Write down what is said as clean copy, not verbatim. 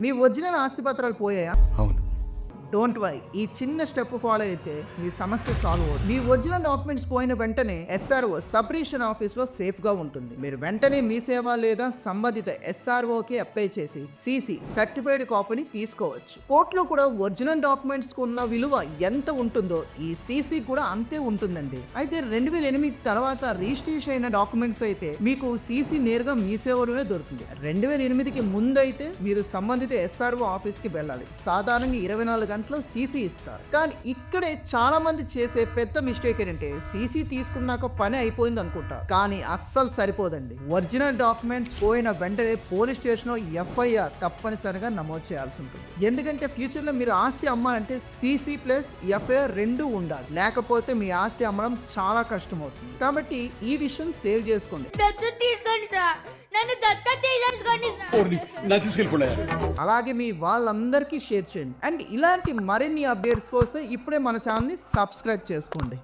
మీ original ఆస్తిపత్రాలు పోయాయా? అవును. Don't worry, ఈ చిన్న స్టెప్ ఫాలో అయితే మీ సమస్య సాల్వ్ అవుతుంది. మీ ఒరిజినల్ డాక్యుమెంట్స్ పోయిన వెంటనే ఎస్ఆర్ఓ సబ్ రిజిస్టర్ ఆఫీస్ లో సేఫ్ గా ఉంటుంది. మీరు వెంటనే మీ సేవ లేదా సంబంధిత SRO కి అప్లై చేసి CC సర్టిఫైడ్ కాపీని తీసుకోవచ్చు. కోర్టులో కూడా ఒరిజినల్ డాక్యుమెంట్స్ కు ఉన్న విలువ ఎంత ఉంటుందో ఈ CC కూడా అంతే ఉంటుందండి. అయితే 2008 తర్వాత రిజిస్ట్రేషన్ అయిన డాక్యుమెంట్స్ అయితే మీకు CC నేరుగా మీ సేవలోనే దొరుకుతుంది. 2008కి ముందు అయితే మీరు సంబంధిత SRO ఆఫీస్ కి వెళ్ళాలి. సాధారణంగా 24 గంటలో CC ఇస్తారు. కానీ ఇక్కడే చాలా మంది చేసే పెద్ద మిస్టేక్ ఏంటంటే CC తీసుకున్నాక పని అయిపోయింది అనుకుంటారు. కానీ అస్సలు సరిపోదండి. ఒరిజినల్ డాక్యుమెంట్స్ పోయిన వెంటనే పోలీస్ స్టేషన్ లో FIR తప్పనిసరిగా నమోదు చేయాల్సి ఉంటుంది. ఎందుకంటే ఫ్యూచర్ లో మీరు ఆస్తి అమ్మాలంటే CC ప్లస్ FIR రెండు ఉండాలి. లేకపోతే మీ ఆస్తి అమ్మడం చాలా కష్టం అవుతుంది. కాబట్టి ఈ విషయం సేవ్ చేసుకోండి. అలాగే మీ వాళ్ళందరికీ షేర్ చేయండి. అండ్ ఇలాంటి మరిన్ని అప్డేట్స్ కోసం ఇప్పుడే మన ఛానల్ని సబ్స్క్రైబ్ చేసుకోండి.